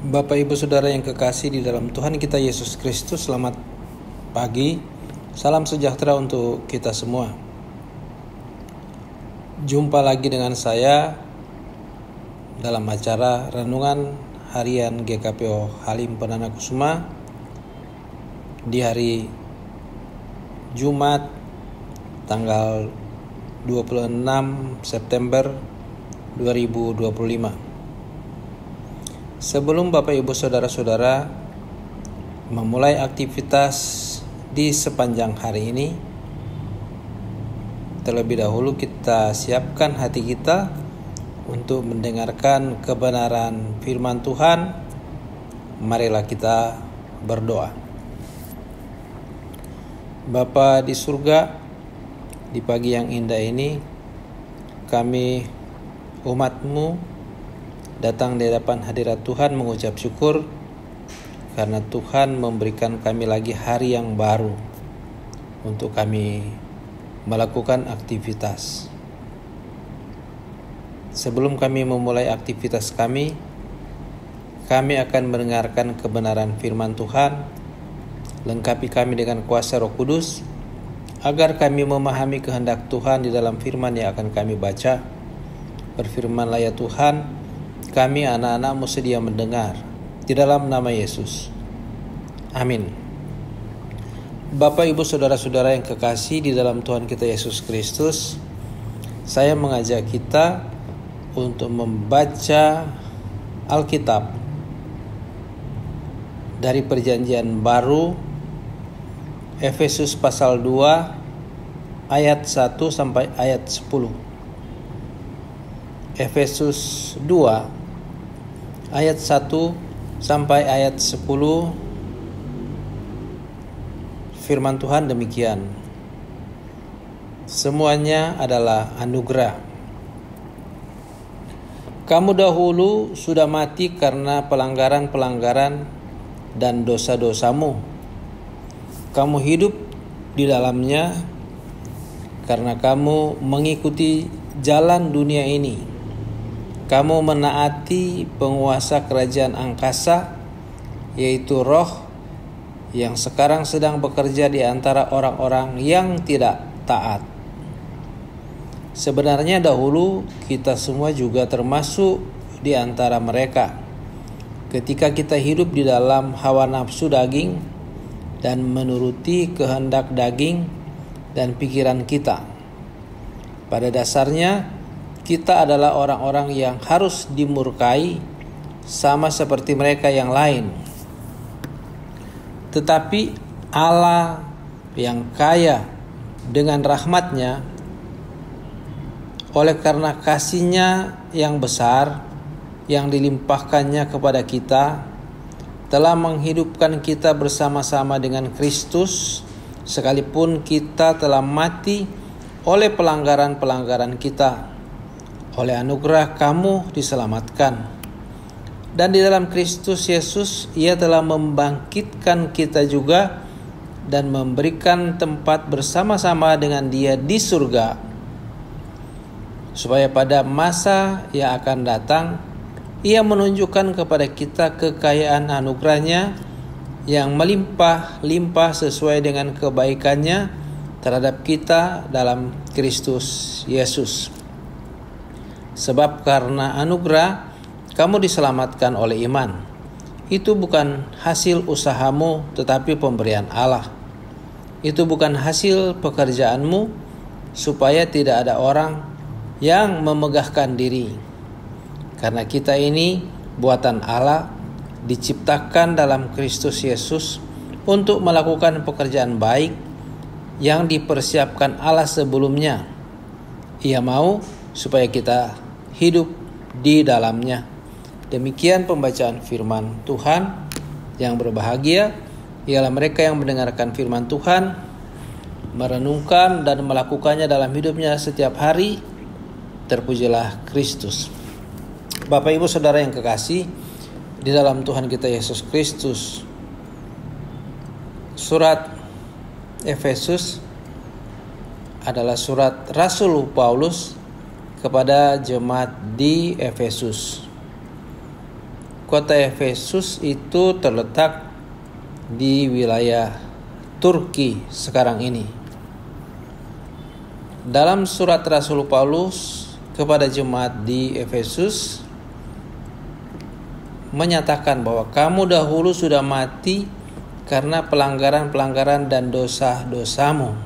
Bapak Ibu Saudara yang kekasih di dalam Tuhan kita Yesus Kristus, selamat pagi. Salam sejahtera untuk kita semua. Jumpa lagi dengan saya dalam acara Renungan Harian GKPO Halim Perdana Kusuma di hari Jumat tanggal 26 September 2025. Sebelum Bapak Ibu Saudara-saudara memulai aktivitas di sepanjang hari ini, terlebih dahulu kita siapkan hati kita untuk mendengarkan kebenaran firman Tuhan. Marilah kita berdoa. Bapa di surga, di pagi yang indah ini kami umat-Mu datang di hadapan hadirat Tuhan mengucap syukur karena Tuhan memberikan kami lagi hari yang baru untuk kami melakukan aktivitas. Sebelum kami memulai aktivitas kami akan mendengarkan kebenaran firman Tuhan. Lengkapi kami dengan kuasa Roh Kudus agar kami memahami kehendak Tuhan di dalam firman yang akan kami baca. Berfirmanlah ya Tuhan, kami anak-anak-Mu sedia mendengar, di dalam nama Yesus. Amin. Bapak Ibu Saudara-saudara yang kekasih di dalam Tuhan kita Yesus Kristus, saya mengajak kita untuk membaca Alkitab dari Perjanjian Baru, Efesus pasal 2 ayat 1 sampai ayat 10. Efesus 2 ayat 1 sampai ayat 10. Firman Tuhan demikian. Semuanya adalah anugerah. Kamu dahulu sudah mati karena pelanggaran-pelanggaran dan dosa-dosamu. Kamu hidup di dalamnya karena kamu mengikuti jalan dunia ini. Kamu menaati penguasa kerajaan angkasa, yaitu roh yang sekarang sedang bekerja di antara orang-orang yang tidak taat. Sebenarnya dahulu kita semua juga termasuk di antara mereka. Ketika kita hidup di dalam hawa nafsu daging dan menuruti kehendak daging dan pikiran kita. Pada dasarnya kita adalah orang-orang yang harus dimurkai sama seperti mereka yang lain. Tetapi Allah yang kaya dengan rahmat-Nya, oleh karena kasih-Nya yang besar yang dilimpahkannya kepada kita, telah menghidupkan kita bersama-sama dengan Kristus, sekalipun kita telah mati oleh pelanggaran-pelanggaran kita. Oleh anugerah kamu diselamatkan. Dan di dalam Kristus Yesus Ia telah membangkitkan kita juga dan memberikan tempat bersama-sama dengan Dia di surga, supaya pada masa yang akan datang Ia menunjukkan kepada kita kekayaan anugerah-Nya yang melimpah-limpah sesuai dengan kebaikan-Nya terhadap kita dalam Kristus Yesus. Sebab karena anugerah kamu diselamatkan oleh iman. Itu bukan hasil usahamu, tetapi pemberian Allah. Itu bukan hasil pekerjaanmu, supaya tidak ada orang yang memegahkan diri. Karena kita ini buatan Allah, diciptakan dalam Kristus Yesus untuk melakukan pekerjaan baik yang dipersiapkan Allah sebelumnya. Ia mau supaya kita hidup di dalamnya. Demikian pembacaan firman Tuhan. Yang berbahagia ialah mereka yang mendengarkan firman Tuhan, merenungkan dan melakukannya dalam hidupnya setiap hari. Terpujilah Kristus. Bapak Ibu Saudara yang kekasih di dalam Tuhan kita Yesus Kristus, surat Efesus adalah surat Rasul Paulus kepada jemaat di Efesus. kota Efesus itu terletak di wilayah Turki sekarang ini. Dalam surat Rasul Paulus kepada jemaat di Efesus menyatakan bahwa kamu dahulu sudah mati karena pelanggaran-pelanggaran dan dosa-dosamu.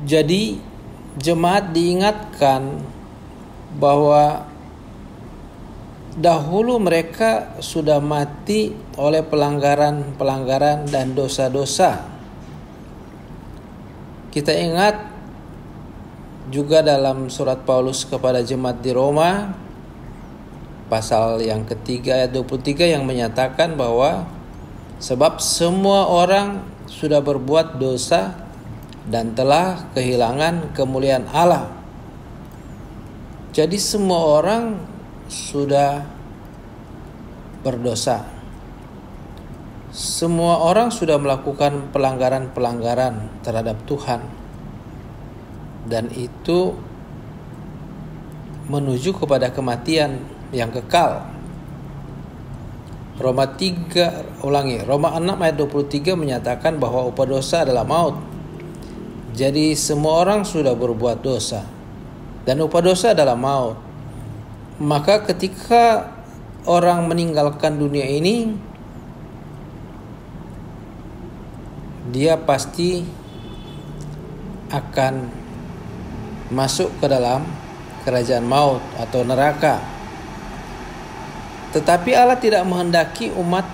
Jadi jemaat diingatkan bahwa dahulu mereka sudah mati oleh pelanggaran-pelanggaran dan dosa-dosa. Kita ingat juga dalam surat Paulus kepada jemaat di Roma, pasal yang ketiga ayat 23 yang menyatakan bahwa sebab semua orang sudah berbuat dosa dan telah kehilangan kemuliaan Allah. Jadi semua orang sudah berdosa. Semua orang sudah melakukan pelanggaran-pelanggaran terhadap Tuhan. Dan itu menuju kepada kematian yang kekal. Roma 6 ayat 23 menyatakan bahwa upah dosa adalah maut. Jadi semua orang sudah berbuat dosa. Dan upah dosa adalah maut. Maka ketika orang meninggalkan dunia ini, dia pasti akan masuk ke dalam kerajaan maut atau neraka. Tetapi Allah tidak menghendaki umat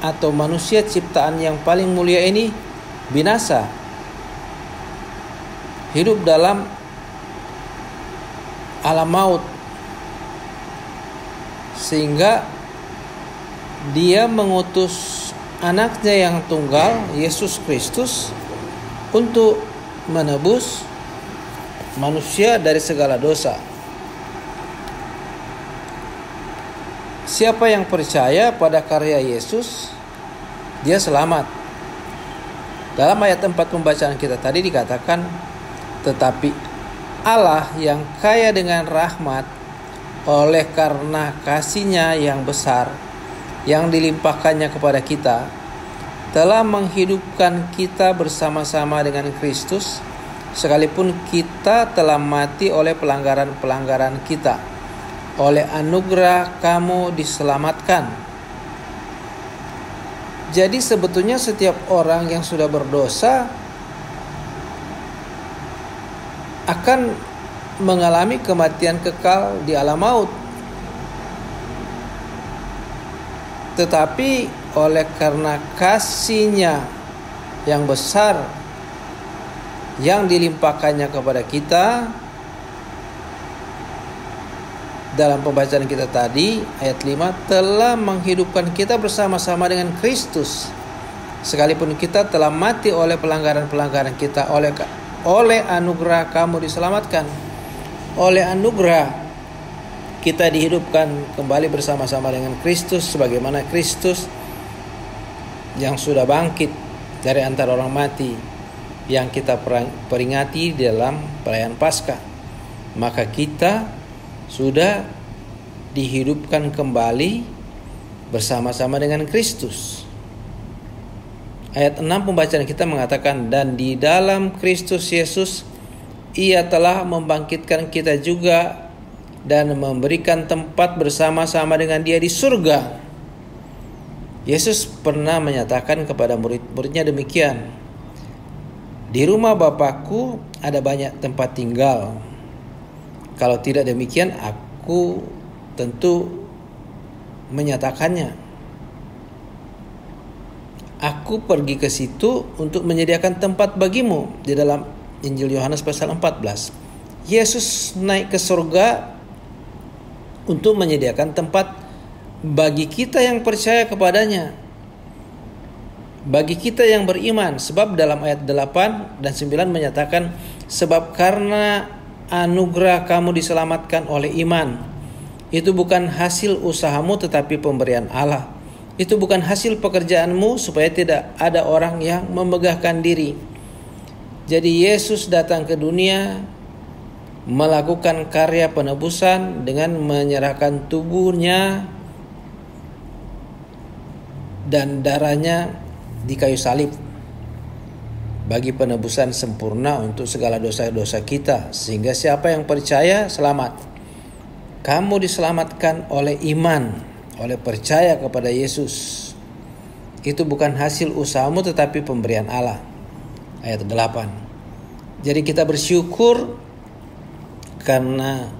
atau manusia ciptaan yang paling mulia ini binasa, hidup dalam alam maut, sehingga Dia mengutus anaknya yang tunggal, Yesus Kristus, untuk menebus manusia dari segala dosa. Siapa yang percaya pada karya Yesus, dia selamat. Dalam ayat 4 pembacaan kita tadi dikatakan, tetapi Allah yang kaya dengan rahmat oleh karena kasih-Nya yang besar yang dilimpahkannya kepada kita, telah menghidupkan kita bersama-sama dengan Kristus, sekalipun kita telah mati oleh pelanggaran-pelanggaran kita. Oleh anugerah kamu diselamatkan. Jadi sebetulnya setiap orang yang sudah berdosa akan mengalami kematian kekal di alam maut. Tetapi oleh karena kasih-Nya yang besar yang dilimpahkannya kepada kita, dalam pembacaan kita tadi ayat 5, telah menghidupkan kita bersama-sama dengan Kristus, sekalipun kita telah mati oleh pelanggaran-pelanggaran kita. Oleh anugerah kamu diselamatkan. Oleh anugerah kita dihidupkan kembali bersama-sama dengan Kristus, sebagaimana Kristus yang sudah bangkit dari antara orang mati yang kita peringati dalam perayaan Paskah. Maka kita sudah dihidupkan kembali bersama-sama dengan Kristus. Ayat 6 pembacaan kita mengatakan, dan di dalam Kristus Yesus Ia telah membangkitkan kita juga dan memberikan tempat bersama-sama dengan Dia di surga. Yesus pernah menyatakan kepada murid-muridnya demikian, di rumah Bapakku ada banyak tempat tinggal. Kalau tidak demikian, aku tentu menyatakannya. Aku pergi ke situ untuk menyediakan tempat bagimu. Di dalam Injil Yohanes pasal 14. Yesus naik ke surga untuk menyediakan tempat bagi kita yang percaya kepadanya, bagi kita yang beriman. Sebab dalam ayat 8 dan 9 menyatakan, sebab karena anugerah kamu diselamatkan oleh iman. Itu bukan hasil usahamu tetapi pemberian Allah. Itu bukan hasil pekerjaanmu supaya tidak ada orang yang memegahkan diri. Jadi Yesus datang ke dunia melakukan karya penebusan dengan menyerahkan tubuhnya dan darahnya di kayu salib bagi penebusan sempurna untuk segala dosa-dosa kita, sehingga siapa yang percaya selamat. Kamu diselamatkan oleh iman, oleh percaya kepada Yesus. Itu bukan hasil usahamu tetapi pemberian Allah. Ayat 8. Jadi kita bersyukur karena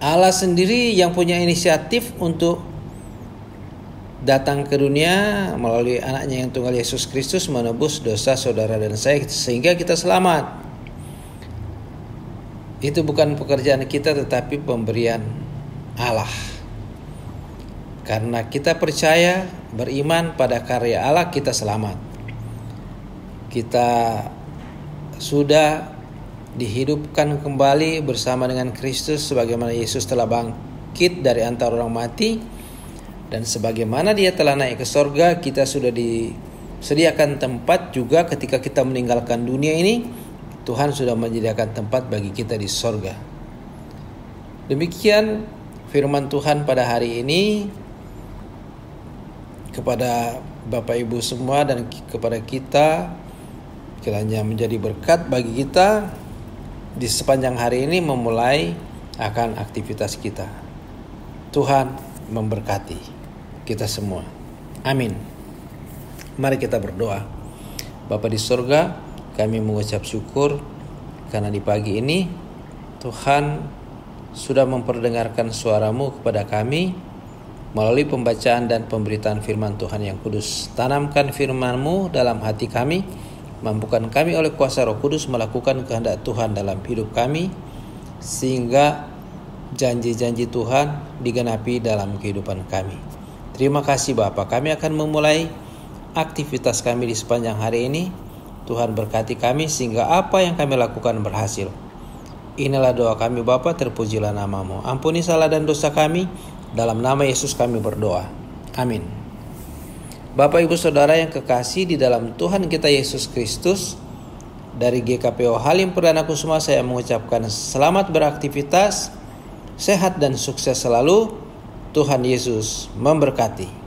Allah sendiri yang punya inisiatif untuk datang ke dunia melalui anaknya yang tunggal Yesus Kristus menebus dosa saudara dan saya sehingga kita selamat. Itu bukan pekerjaan kita tetapi pemberian Allah. Karena kita percaya, beriman pada karya Allah, kita selamat. Kita sudah dihidupkan kembali bersama dengan Kristus sebagaimana Yesus telah bangkit dari antara orang mati. Dan sebagaimana dia telah naik ke sorga, kita sudah disediakan tempat juga ketika kita meninggalkan dunia ini. Tuhan sudah menyediakan tempat bagi kita di sorga. Demikian firman Tuhan pada hari ini kepada Bapak Ibu semua dan kepada kita. Kiranya menjadi berkat bagi kita di sepanjang hari ini memulai akan aktivitas kita. Tuhan memberkati kita semua. Amin. Mari kita berdoa. Bapa di sorga, kami mengucap syukur karena di pagi ini Tuhan sudah memperdengarkan suara-Mu kepada kami melalui pembacaan dan pemberitaan firman Tuhan yang kudus. Tanamkan firman-Mu dalam hati kami, mampukan kami oleh kuasa Roh Kudus melakukan kehendak Tuhan dalam hidup kami, sehingga janji-janji Tuhan digenapi dalam kehidupan kami. Terima kasih Bapa, kami akan memulai aktivitas kami di sepanjang hari ini. Tuhan berkati kami sehingga apa yang kami lakukan berhasil. Inilah doa kami Bapa, terpujilah nama-Mu. Ampuni salah dan dosa kami, dalam nama Yesus kami berdoa. Amin. Bapak Ibu Saudara yang kekasih di dalam Tuhan kita Yesus Kristus, dari GKPO Halim Perdana Kusuma saya mengucapkan selamat beraktivitas, sehat dan sukses selalu. Tuhan Yesus memberkati.